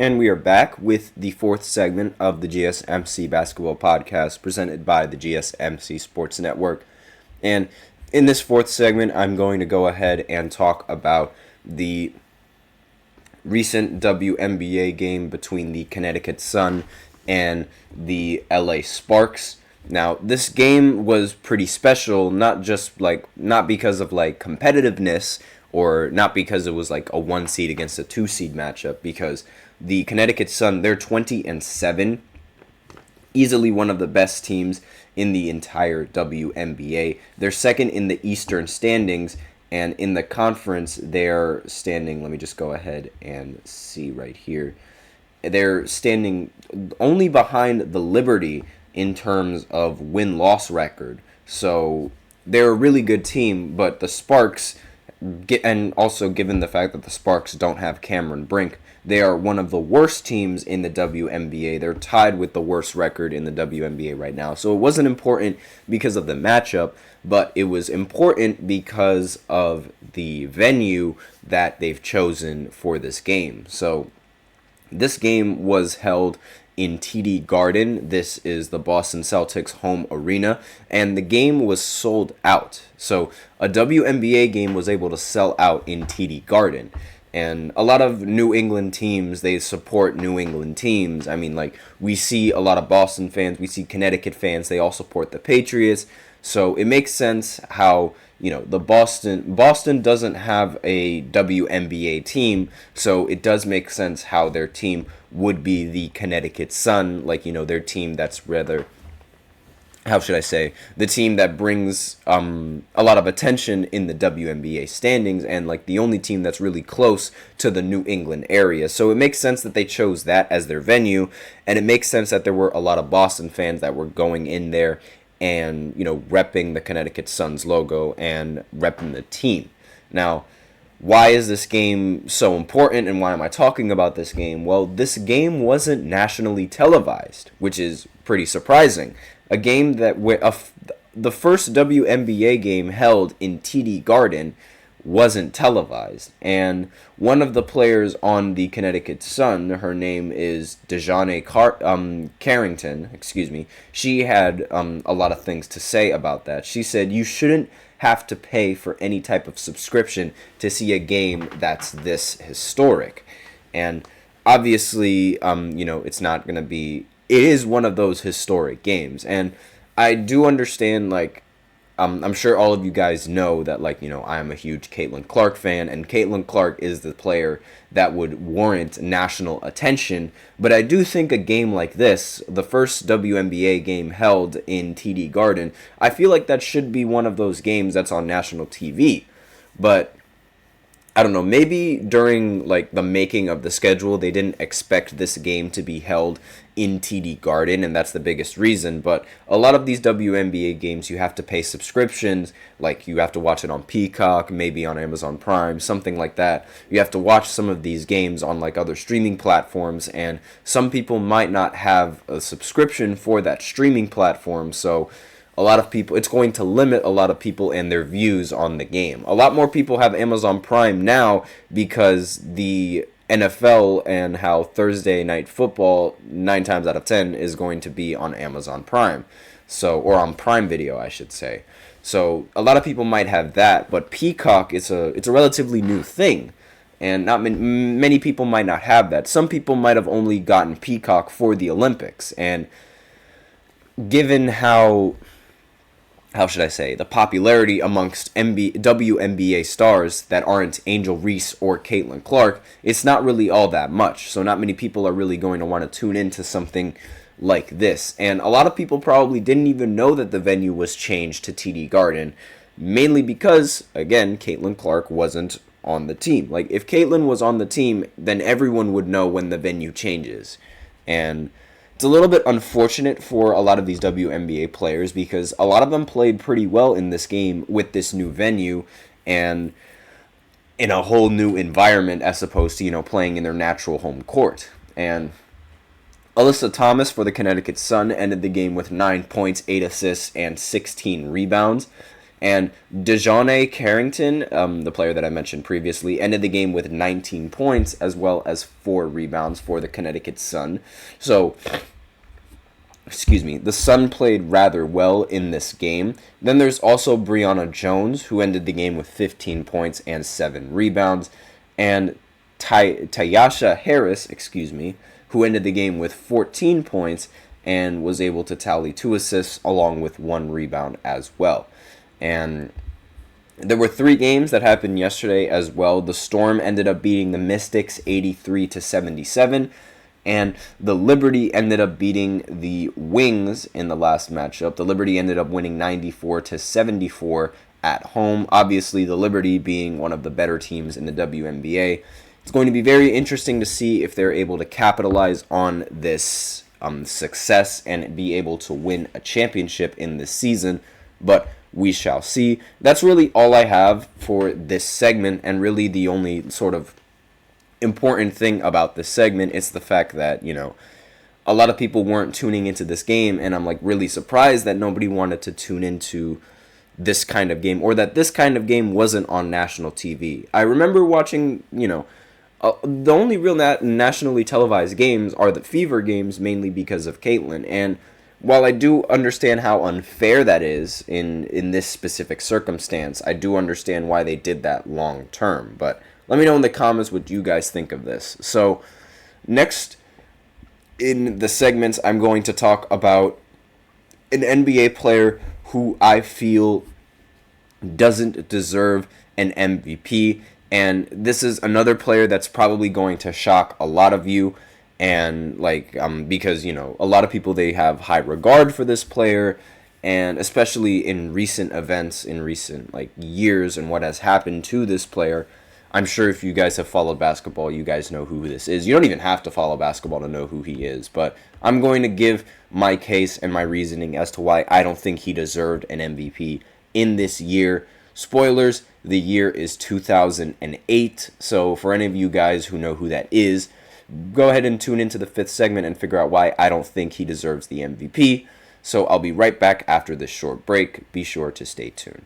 And we are back with the fourth segment of the GSMC basketball podcast presented by the GSMC Sports Network. And in this fourth segment, I'm going to go ahead and talk about the recent WNBA game between the Connecticut Sun and the LA Sparks. Now, this game was pretty special, not because of competitiveness or not because it was like a 1 seed against a 2 seed matchup, because the Connecticut Sun, they're 20-7, easily one of the best teams in the entire WNBA. They're second in the Eastern standings, and in the conference, they're standing, let me just go ahead and see right here. They're standing only behind the Liberty in terms of win-loss record. So they're a really good team, but the Sparks, and also given the fact that the Sparks don't have Cameron Brink, they are one of the worst teams in the WNBA. They're tied with the worst record in the WNBA right now. So it wasn't important because of the matchup, but it was important because of the venue that they've chosen for this game. So this game was held in TD Garden. This is the Boston Celtics home arena, and the game was sold out. So a WNBA game was able to sell out in TD Garden. And a lot of New England teams, they support New England teams. I mean, like, we see a lot of Boston fans, we see Connecticut fans, they all support the Patriots. So it makes sense how, the Boston doesn't have a WNBA team, so it does make sense how their team would be the Connecticut Sun, their team that's rather, how should I say, the team that brings a lot of attention in the WNBA standings, and the only team that's really close to the New England area. So it makes sense that they chose that as their venue, and it makes sense that there were a lot of Boston fans that were going in there and, repping the Connecticut Sun's logo and repping the team. Now, why is this game so important, and why am I talking about this game? Well, this game wasn't nationally televised, which is pretty surprising. A game that the first WNBA game held in TD Garden wasn't televised. And one of the players on the Connecticut Sun, her name is Dejane Carrington, she had a lot of things to say about that. She said, you shouldn't have to pay for any type of subscription to see a game that's this historic. And obviously, it's not going to be, it is one of those historic games. And I do understand, I'm sure all of you guys know that, I am a huge Caitlin Clark fan, and Caitlin Clark is the player that would warrant national attention. But I do think a game like this, the first WNBA game held in TD Garden, I feel like that should be one of those games that's on national TV. But I don't know, maybe during the making of the schedule, they didn't expect this game to be held in TD Garden, and that's the biggest reason. But a lot of these WNBA games, you have to pay subscriptions, you have to watch it on Peacock, maybe on Amazon Prime, something like that. You have to watch some of these games on other streaming platforms, and some people might not have a subscription for that streaming platform, so a lot of people, it's going to limit a lot of people and their views on the game. A lot more people have Amazon Prime now because the NFL and how Thursday Night Football 9 times out of 10 is going to be on Amazon Prime. So, or on Prime Video, I should say. So a lot of people might have that, but Peacock it's a relatively new thing, and not many people might not have that. Some people might have only gotten Peacock for the Olympics, and given how should I say, the popularity amongst WNBA stars that aren't Angel Reese or Caitlin Clark, it's not really all that much. So not many people are really going to want to tune into something like this. And a lot of people probably didn't even know that the venue was changed to TD Garden, mainly because, again, Caitlin Clark wasn't on the team. If Caitlin was on the team, then everyone would know when the venue changes. And it's a little bit unfortunate for a lot of these WNBA players because a lot of them played pretty well in this game with this new venue and in a whole new environment as opposed to, playing in their natural home court. And Alyssa Thomas for the Connecticut Sun ended the game with 9 points, 8 assists, and 16 rebounds. And DeJounte Carrington, the player that I mentioned previously, ended the game with 19 points as well as 4 rebounds for the Connecticut Sun. So, the Sun played rather well in this game. Then there's also Brianna Jones, who ended the game with 15 points and 7 rebounds. And Tyasha Harris, who ended the game with 14 points and was able to tally 2 assists along with 1 rebound as well. And there were 3 games that happened yesterday as well. The Storm ended up beating the Mystics 83-77, and the Liberty ended up beating the Wings in the last matchup. The Liberty ended up winning 94-74 at home. Obviously, the Liberty being one of the better teams in the WNBA. It's going to be very interesting to see if they're able to capitalize on this success and be able to win a championship in this season, but we shall see. That's really all I have for this segment, and really the only sort of important thing about this segment is the fact that, a lot of people weren't tuning into this game, and I'm really surprised that nobody wanted to tune into this kind of game, or that this kind of game wasn't on national TV. I remember watching, the only real nationally televised games are the Fever games, mainly because of Caitlyn. And while I do understand how unfair that is in this specific circumstance, I do understand why they did that long term. But let me know in the comments what you guys think of this. So next in the segments, I'm going to talk about an NBA player who I feel doesn't deserve an MVP. And this is another player that's probably going to shock a lot of you. And because, a lot of people, they have high regard for this player. And especially in recent events, in recent years and what has happened to this player, I'm sure if you guys have followed basketball, you guys know who this is. You don't even have to follow basketball to know who he is. But I'm going to give my case and my reasoning as to why I don't think he deserved an MVP in this year. Spoilers, the year is 2008. So for any of you guys who know who that is, go ahead and tune into the 5th segment and figure out why I don't think he deserves the MVP. So I'll be right back after this short break. Be sure to stay tuned.